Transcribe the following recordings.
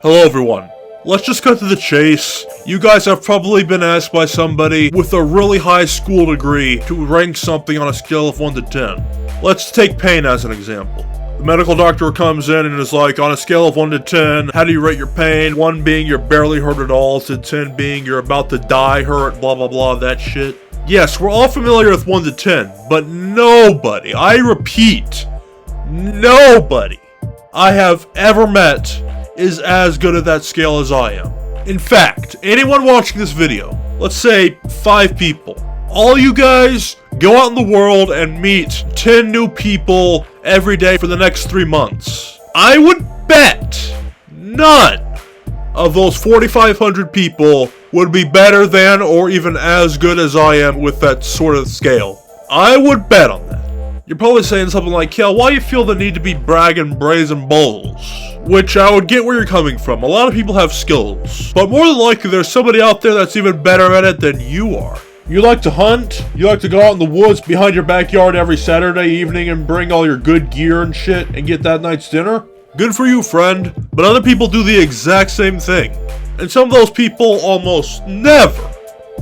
Hello everyone. Let's just cut to the chase. You guys have probably been asked by somebody with a really high school degree to rank something on a scale of 1 to 10. Let's take pain as an example. The medical doctor comes in and is like, on a scale of 1 to 10, how do you rate your pain? 1 being you're barely hurt at all, to 10 being you're about to die hurt, blah blah blah, that shit. Yes, we're all familiar with 1 to 10, but nobody, I repeat, nobody I have ever met is as good at that scale as I am. In fact, anyone watching this video, let's say 5 people, all you guys go out in the world and meet 10 new people every day for the next 3 months. I would bet none of those 4,500 people would be better than or even as good as I am with that sort of scale. I would bet on that. You're probably saying something like, Kale, why do you feel the need to be bragging brazen bulls? Which I would get where you're coming from. A lot of people have skills, but more than likely there's somebody out there that's even better at it than you are. You like to hunt? You like to go out in the woods behind your backyard every Saturday evening and bring all your good gear and shit and get that night's dinner? Good for you, friend. But other people do the exact same thing. And some of those people almost never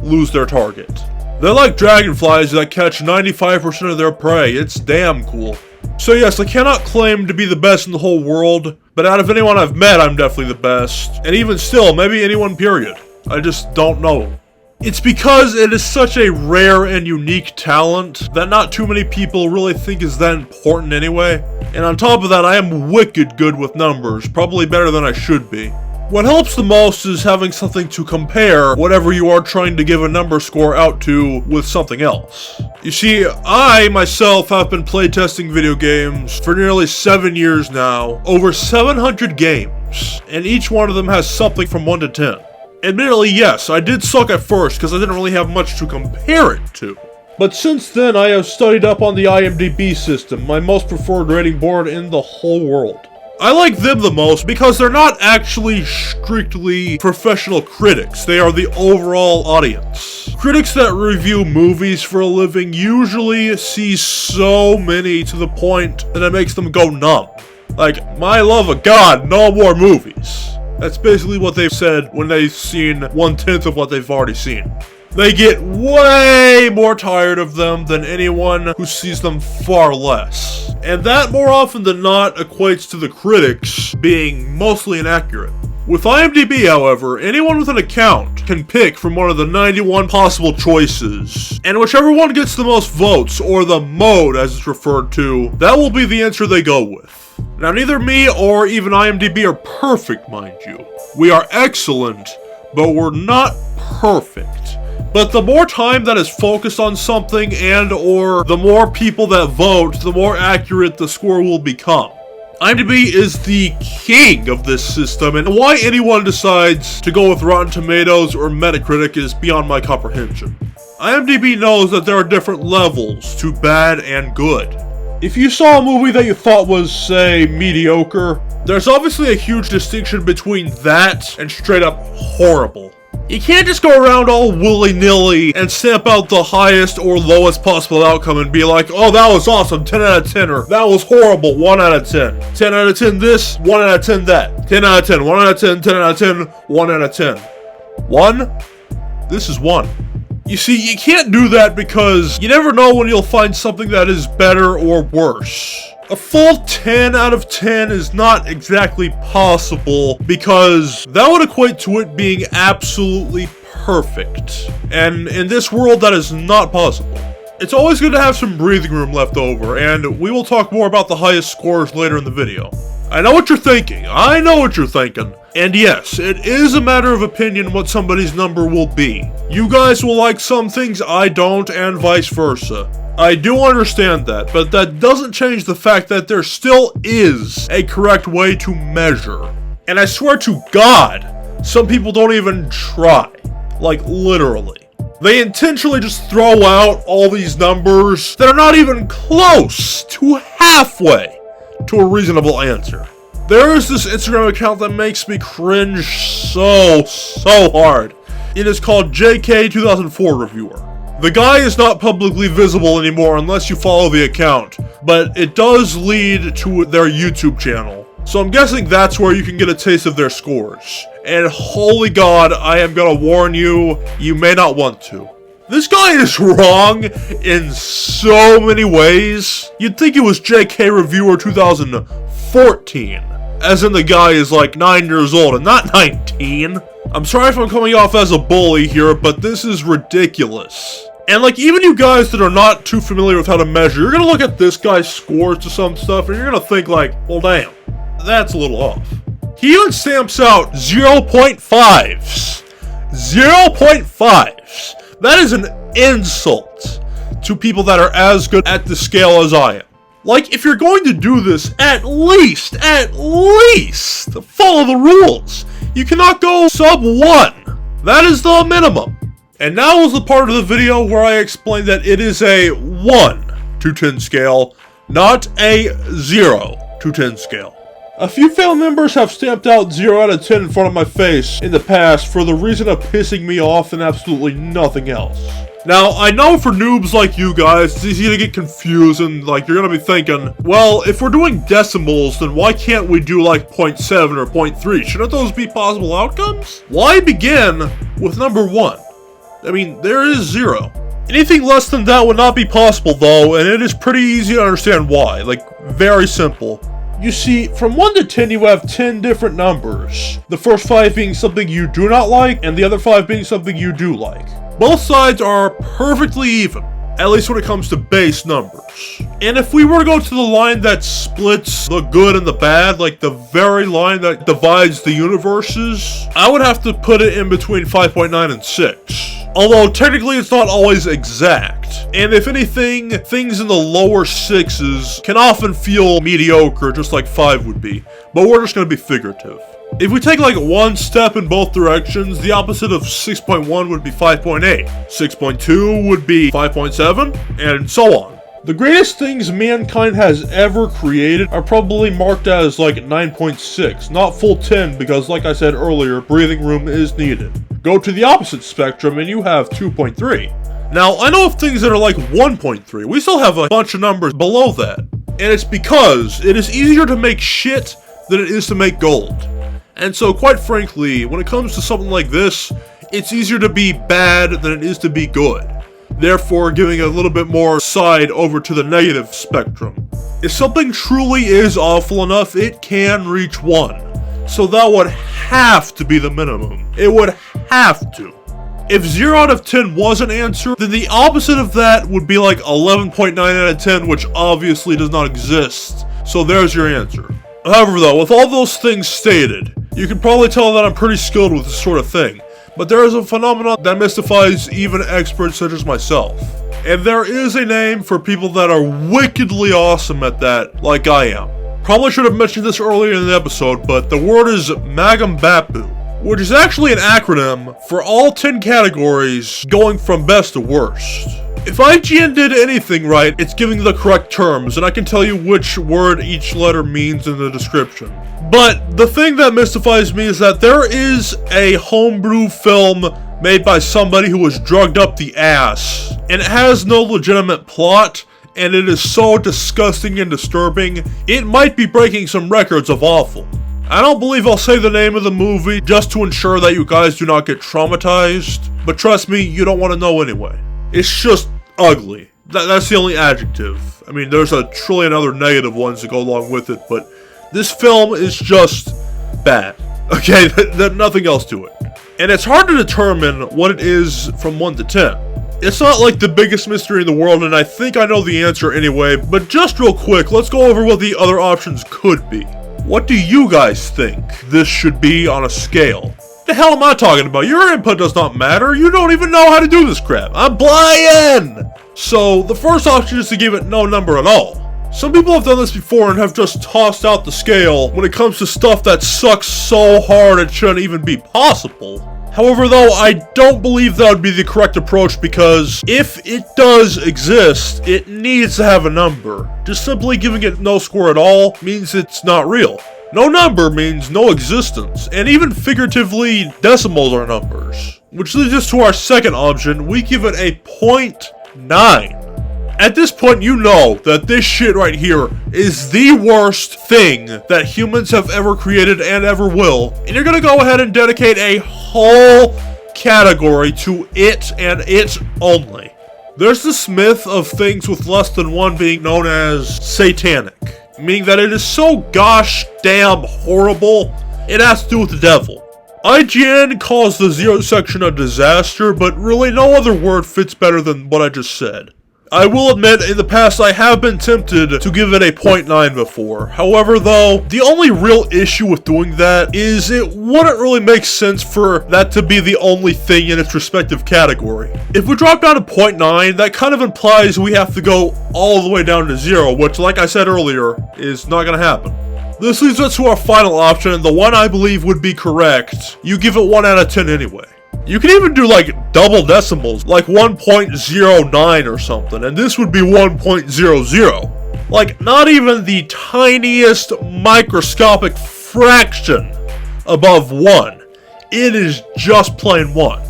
lose their target. They're like dragonflies that catch 95% of their prey. It's damn cool. So yes, I cannot claim to be the best in the whole world, but out of anyone I've met, I'm definitely the best. And even still, maybe anyone period. I just don't know. It's because it is such a rare and unique talent that not too many people really think is that important anyway. And on top of that, I am wicked good with numbers, probably better than I should be. What helps the most is having something to compare whatever you are trying to give a number score out to with something else. You see, I myself have been playtesting video games for nearly 7 years now, over 700 games, and each one of them has something from 1 to 10. Admittedly, yes, I did suck at first because I didn't really have much to compare it to. But since then, I have studied up on the IMDb system, my most preferred rating board in the whole world. I like them the most because they're not actually strictly professional critics, they are the overall audience. Critics that review movies for a living usually see so many to the point that it makes them go numb. Like, my love of God, no more movies. That's basically what they've said when they've seen 1/10 of what they've already seen. They get way more tired of them than anyone who sees them far less. And that more often than not equates to the critics being mostly inaccurate. With IMDb, however, anyone with an account can pick from one of the 91 possible choices. And whichever one gets the most votes, or the mode as it's referred to, that will be the answer they go with. Now neither me or even IMDb are perfect, mind you. We are excellent, but we're not perfect. But the more time that is focused on something and or the more people that vote, the more accurate the score will become. IMDb is the king of this system, and why anyone decides to go with Rotten Tomatoes or Metacritic is beyond my comprehension. IMDb knows that there are different levels to bad and good. If you saw a movie that you thought was, say, mediocre, there's obviously a huge distinction between that and straight up horrible. You can't just go around all willy-nilly and stamp out the highest or lowest possible outcome and be like, oh, that was awesome, 10 out of 10, or that was horrible, 1 out of 10. 10 out of 10 this, 1 out of 10 that. 10 out of 10, 1 out of 10, 10 out of 10, 1 out of 10. 1? This is 1. You see, you can't do that because you never know when you'll find something that is better or worse. A full 10 out of 10 is not exactly possible because that would equate to it being absolutely perfect. And in this world, that is not possible. It's always good to have some breathing room left over, and we will talk more about the highest scores later in the video. I know what you're thinking. I know what you're thinking. And yes, it is a matter of opinion what somebody's number will be. You guys will like some things I don't, and vice versa. I do understand that, but that doesn't change the fact that there still is a correct way to measure. And I swear to God, some people don't even try. Like, literally. They intentionally just throw out all these numbers that are not even close to halfway to a reasonable answer. There is this Instagram account that makes me cringe so hard. It is called JK2004 Reviewer. The guy is not publicly visible anymore unless you follow the account, but it does lead to their YouTube channel. So I'm guessing that's where you can get a taste of their scores. And holy god, I am gonna warn you, you may not want to. This guy is wrong in so many ways. You'd think it was JK Reviewer 2014. As in the guy is like 9 years old and not 19. I'm sorry if I'm coming off as a bully here, but this is ridiculous. And like, even you guys that are not too familiar with how to measure, you're gonna look at this guy's scores to some stuff and you're gonna think like, well damn, that's a little off. He even stamps out 0.5s. 0.5s. That is an insult to people that are as good at the scale as I am. Like, if you're going to do this, at least, follow the rules. You cannot go sub 1. That is the minimum. And now is the part of the video where I explain that it is a 1 to 10 scale, not a 0 to 10 scale. A few family members have stamped out 0 out of 10 in front of my face in the past for the reason of pissing me off and absolutely nothing else. Now, I know for noobs like you guys, it's easy to get confused and like you're gonna be thinking, well, if we're doing decimals, then why can't we do like 0.7 or 0.3? Shouldn't those be possible outcomes? Why begin with number 1? I mean, there is 0. Anything less than that would not be possible though, and it is pretty easy to understand why. Like, very simple. You see, from 1 to 10 you have 10 different numbers. The first 5 being something you do not like, and the other 5 being something you do like. Both sides are perfectly even, at least when it comes to base numbers. And if we were to go to the line that splits the good and the bad, like the very line that divides the universes, I would have to put it in between 5.9 and 6. Although technically it's not always exact. And if anything, things in the lower 6s can often feel mediocre, just like 5 would be. But we're just going to be figurative. If we take like one step in both directions, the opposite of 6.1 would be 5.8. 6.2 would be 5.7, and so on. The greatest things mankind has ever created are probably marked as like 9.6, not full 10 because like I said earlier, breathing room is needed. Go to the opposite spectrum and you have 2.3. Now, I know of things that are like 1.3. We still have a bunch of numbers below that. And it's because it is easier to make shit than it is to make gold. And so, quite frankly, when it comes to something like this, it's easier to be bad than it is to be good. Therefore, giving a little bit more side over to the negative spectrum. If something truly is awful enough, it can reach 1. So that would have to be the minimum. It would have to. If 0 out of 10 was an answer, then the opposite of that would be like 11.9 out of 10, which obviously does not exist. So there's your answer. However though, with all those things stated, you can probably tell that I'm pretty skilled with this sort of thing. But there is a phenomenon that mystifies even experts such as myself. And there is a name for people that are wickedly awesome at that, like I am. Probably should have mentioned this earlier in the episode, but the word is Magam-Bapu, which is actually an acronym for all 10 categories going from best to worst. If IGN did anything right, it's giving the correct terms, and I can tell you which word each letter means in the description. But the thing that mystifies me is that there is a homebrew film made by somebody who was drugged up the ass, and it has no legitimate plot, and it is so disgusting and disturbing, it might be breaking some records of awful. I don't believe I'll say the name of the movie just to ensure that you guys do not get traumatized, but trust me, you don't want to know anyway. It's just ugly. That's the only adjective. I mean, there's a trillion other negative ones that go along with it, but this film is just bad. Okay, nothing else to it. And it's hard to determine what it is from 1 to 10. It's not like the biggest mystery in the world, and I think I know the answer anyway, but just real quick, let's go over what the other options could be. What do you guys think this should be on a scale? The hell am I talking about? Your input does not matter. You don't even know how to do this crap. I'm blind! So, the first option is to give it no number at all. Some people have done this before and have just tossed out the scale when it comes to stuff that sucks so hard it shouldn't even be possible. However though, I don't believe that would be the correct approach because if it does exist, it needs to have a number. Just simply giving it no score at all means it's not real. No number means no existence, and even figuratively, decimals are numbers. Which leads us to our second option, we give it a 0.9. At this point, you know that this shit right here is the worst thing that humans have ever created and ever will, and you're gonna go ahead and dedicate a whole category to it and it only. There's this myth of things with less than one being known as satanic, meaning that it is so gosh damn horrible, it has to do with the devil. IGN calls the 0 section a disaster, but really no other word fits better than what I just said. I will admit, in the past I have been tempted to give it a 0.9 before. However though, the only real issue with doing that is it wouldn't really make sense for that to be the only thing in its respective category. If we drop down to 0.9, that kind of implies we have to go all the way down to 0, which like I said earlier, is not gonna happen. This leads us to our final option, and the one I believe would be correct. You give it 1 out of 10 anyway. You can even do like double decimals, like 1.09 or something, and this would be 1.00. Like not even the tiniest microscopic fraction above 1. It is just plain 1.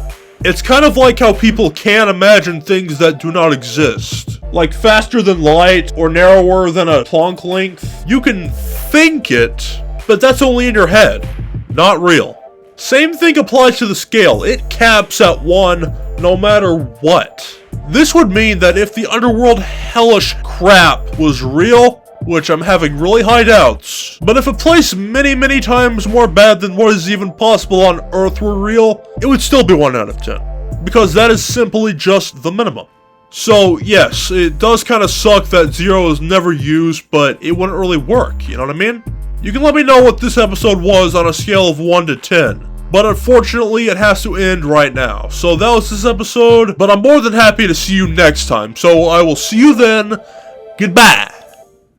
It's kind of like how people can't imagine things that do not exist. Like faster than light or narrower than a Planck length. You can think it, but that's only in your head, not real. Same thing applies to the scale. It caps at 1 no matter what. This would mean that if the underworld hellish crap was real, which I'm having really high doubts, but if a place many times more bad than what is even possible on Earth were real, it would still be 1 out of 10. Because that is simply just the minimum. So yes, it does kind of suck that 0 is never used, but it wouldn't really work, you know what I mean? You can let me know what this episode was on a scale of 1 to 10. But unfortunately, it has to end right now. So that was this episode, but I'm more than happy to see you next time. So I will see you then. Goodbye.